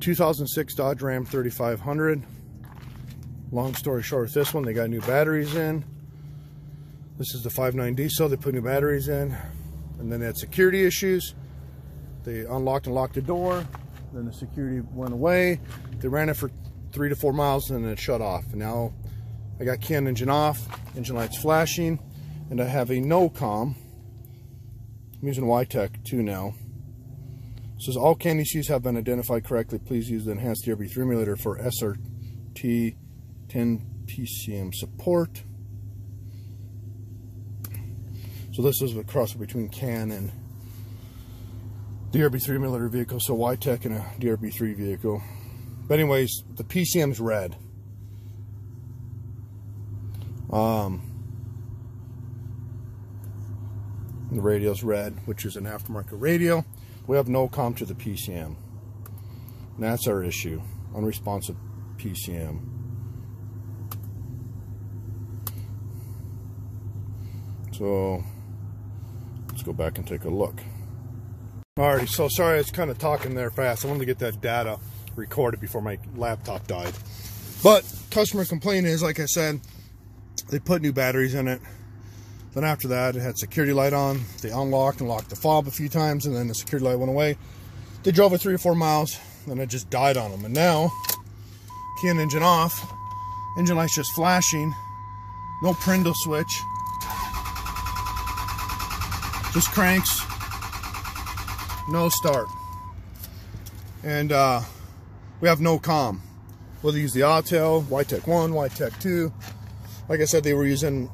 2006 Dodge Ram 3500. Long story short with this one, they got new batteries in. This is the 5.9 diesel. They put new batteries in, and then they had security issues. They unlocked and locked the door. Then the security went away. They ran it for 3 to 4 miles, and then it shut off. And now I got CAN engine off, engine lights flashing, and I have a no com. I'm using YTech 2 now. It says all CAN ECUs have been identified correctly. Please use the enhanced DRB3 emulator for SRT 10 PCM support. So this is a crossover between CAN and DRB3 emulator vehicle, so YTech and a DRB3 vehicle. But anyways, the PCM's red. The radio's red, which is an aftermarket radio. We have no comm to the PCM. And that's our issue. Unresponsive PCM. So let's go back and take a look. Alrighty, so sorry I was kind of talking there fast. I wanted to get that data recorded before my laptop died. But customer complaint is, like I said, they put new batteries in it. Then after that, it had security light on. They unlocked and locked the fob a few times, and then the security light went away. They drove it 3 or 4 miles, and it just died on them. And now, CAN engine off, engine light's just flashing, no Prindle switch, just cranks, no start. And we have no comm. Whether you use the Autel, YTech 1, YTech 2. Like I said, they were using,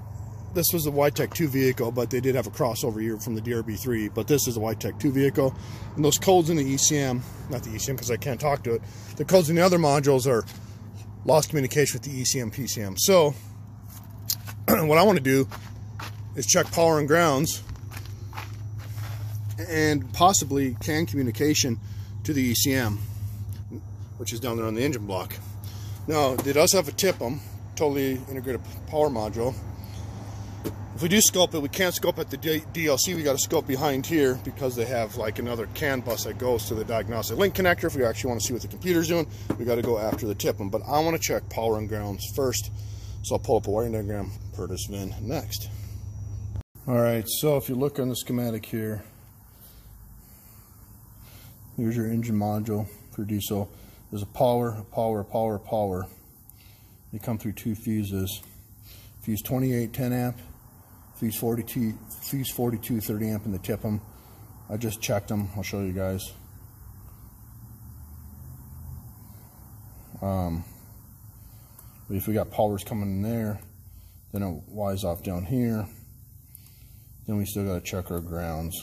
this was the YTech 2 vehicle, but they did have a crossover here from the DRB3, but this is a YTech 2 vehicle. And those codes in the ECM, not the ECM because I can't talk to it, the codes in the other modules are lost communication with the ECM, PCM. So, what I want to do is check power and grounds and possibly CAN communication to the ECM, which is down there on the engine block. Now, it does have a TIPM, totally integrated power module. If we do scope it, we can't scope at the DLC. We got to scope behind here because they have like another CAN bus that goes to the diagnostic link connector. If we actually want to see what the computer's doing, we got to go after the TIPM. But I want to check power and grounds first, so I'll pull up a wiring diagram per this VIN next. All right, so if you look on the schematic here, here's your engine module for diesel. There's a power. They come through 2 fuses. Fuse 28 10 amp, fuse 42 30 amp in the TIPM. I just checked them. I'll show you guys. If we got powers coming in there, then it wires off down here. Then we still got to check our grounds.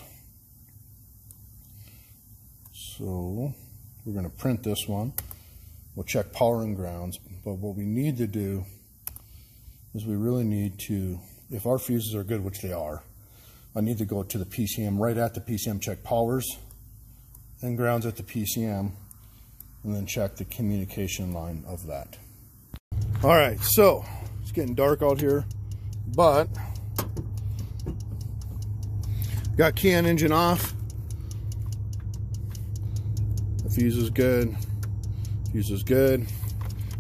So we're going to print this one. We'll check power and grounds. But what we need to do is we really need to, if our fuses are good, which they are, I need to go to the PCM, right at the PCM, check powers and grounds at the PCM, and then check the communication line of that. All right, so it's getting dark out here, but got CAN engine off. The fuse is good. Fuse is good.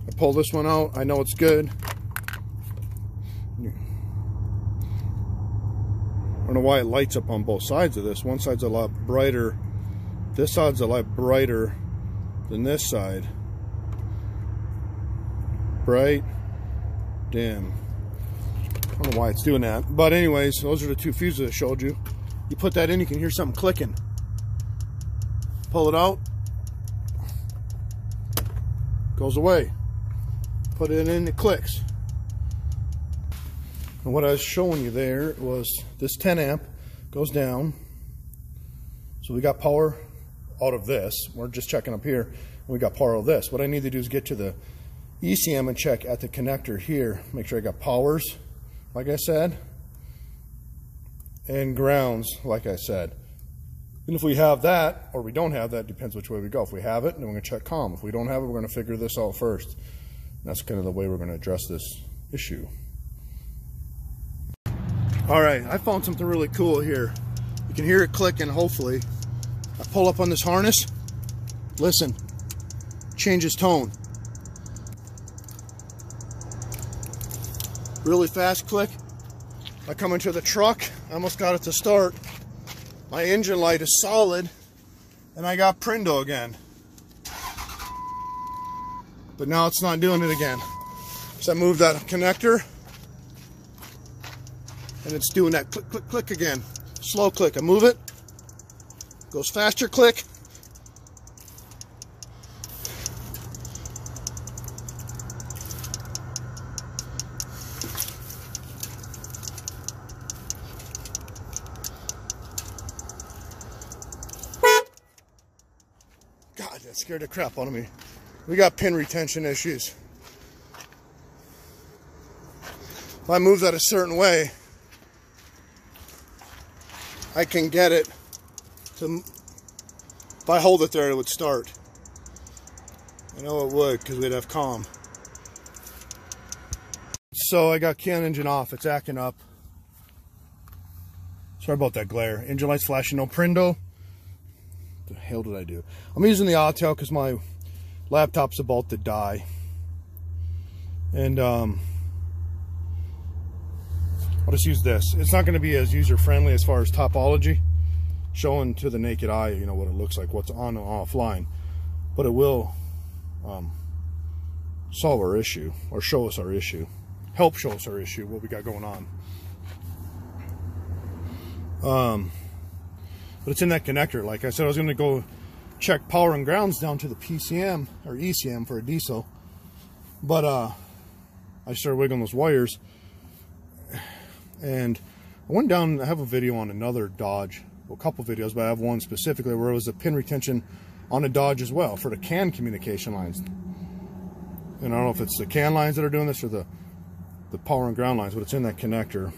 I pull this one out. I know it's good. I don't know why it lights up on both sides of this. One side's a lot brighter. This side's a lot brighter than this side. Bright, dim. I don't know why it's doing that. But anyways, those are the 2 fuses I showed you. You put that in, you can hear something clicking. Pull it out. Goes away. Put it in, it clicks. And what I was showing you there was this 10 amp goes down. So we got power out of this. We're just checking up here. And we got power out of this. What I need to do is get to the ECM and check at the connector here. Make sure I got powers, like I said, and grounds, like I said. And if we have that, or we don't have that, depends which way we go. If we have it, then we're going to check comm. If we don't have it, we're going to figure this out first. And that's kind of the way we're going to address this issue. All right, I found something really cool here. You can hear it clicking, hopefully. I pull up on this harness. Listen. changes tone. Really fast click. I come into the truck, I almost got it to start. My engine light is solid, and I got Prindo again. But now it's not doing it again. So I moved that connector, and it's doing that click, click, click again. Slow click, I move it, goes faster click. God, that scared the crap out of me. We got pin retention issues. If I move that a certain way, I can get it to, if I hold it there, it would start. I know it would, because we'd have calm. So I got can engine off, it's acting up. Sorry about that glare. Engine lights flashing, no Prindo. What the hell did I do? I'm using the auto because my laptop's about to die. And I'll just use this. It's not going to be as user-friendly as far as topology, showing to the naked eye, you know, what it looks like, what's on and offline. But it will solve our issue, or show us our issue. Help show us our issue, what we got going on. But it's in that connector. Like I said, I was going to go check power and grounds down to the PCM, or ECM for a diesel. But I started wiggling those wires. And I went down, I have a video on another Dodge, well, a couple videos, but I have one specifically where it was a pin retention on a Dodge as well for the CAN communication lines. And I don't know if it's the CAN lines that are doing this or the power and ground lines, but it's in that connector.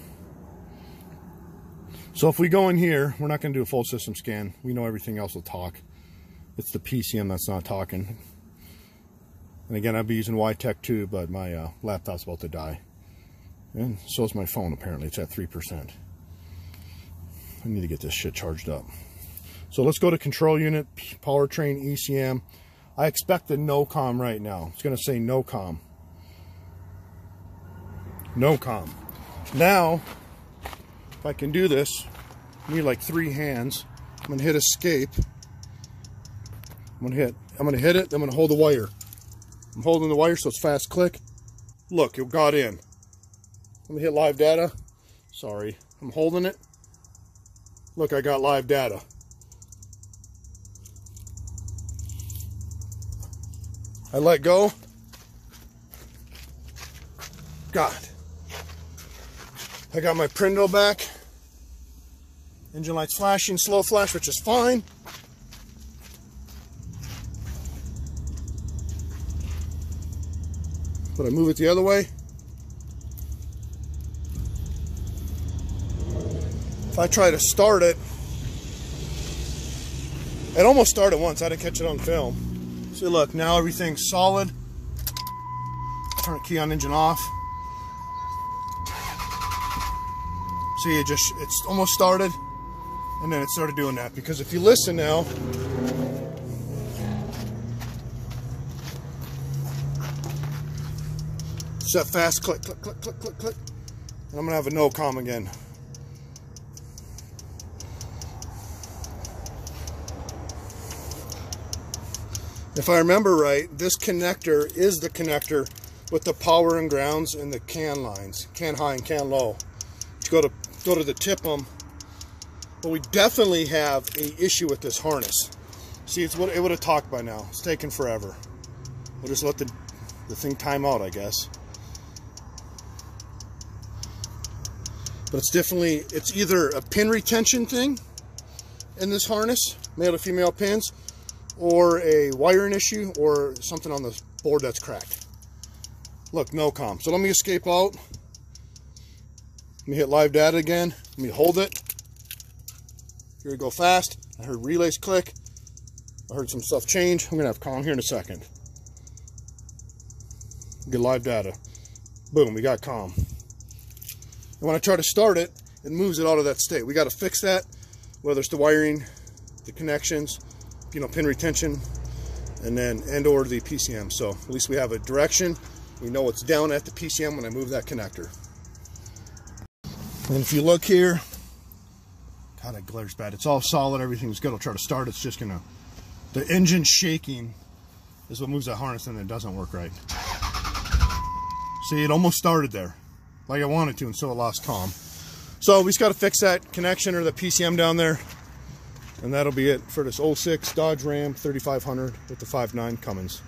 So if we go in here, we're not going to do a full system scan. We know everything else will talk. It's the PCM that's not talking. And again, I'd be using YTech too, but my laptop's about to die. And so is my phone, apparently. It's at 3%. I need to get this shit charged up. So let's go to control unit, powertrain, ECM. I expect a no comm right now. It's going to say no comm. No comm. Now, if I can do this, I need like 3 hands. I'm going to hit escape. I'm going to hit it. I'm going to hold the wire. I'm holding the wire so it's fast click. Look, it got in. Let me hit live data. Sorry, I'm holding it. Look, I got live data. I let go. God. I got my Prindo back. Engine lights flashing, slow flash, which is fine. But I move it the other way. If I try to start it, it almost started once. I didn't catch it on film. See, look, now everything's solid. Turn key on engine off. See, it's almost started, and then it started doing that. Because if you listen now, it's that fast click, click, click, click, click, click, and I'm gonna have a no comm again. If I remember right, this connector is the connector with the power and grounds and the CAN lines, CAN high and CAN low. To go to the TIPM, but we definitely have an issue with this harness. See, it would have talked by now. It's taken forever. We'll just let the thing time out, I guess. But it's either a pin retention thing in this harness, male to female pins, or a wiring issue, or something on the board that's cracked. Look, no comm. So let me escape out. Let me hit live data again. Let me hold it. Here we go fast. I heard relays click. I heard some stuff change. I'm gonna have comm here in a second. Get live data. Boom, we got comm. And when I try to start it, it moves it out of that state. We got to fix that, whether it's the wiring, the connections, you know, pin retention. and or the PCM. So at least we have a direction. We know what's down at the PCM when I move that connector. And if you look here, God, that glare's bad. It's all solid, everything's good. I'll try to start. It's just gonna, the engine shaking is what moves that harness, and it doesn't work right. See, it almost started there like I wanted to, and so it lost calm. So we just got to fix that connection or the PCM down there, and that'll be it for this 06 Dodge Ram 3500 with the 5.9 Cummins.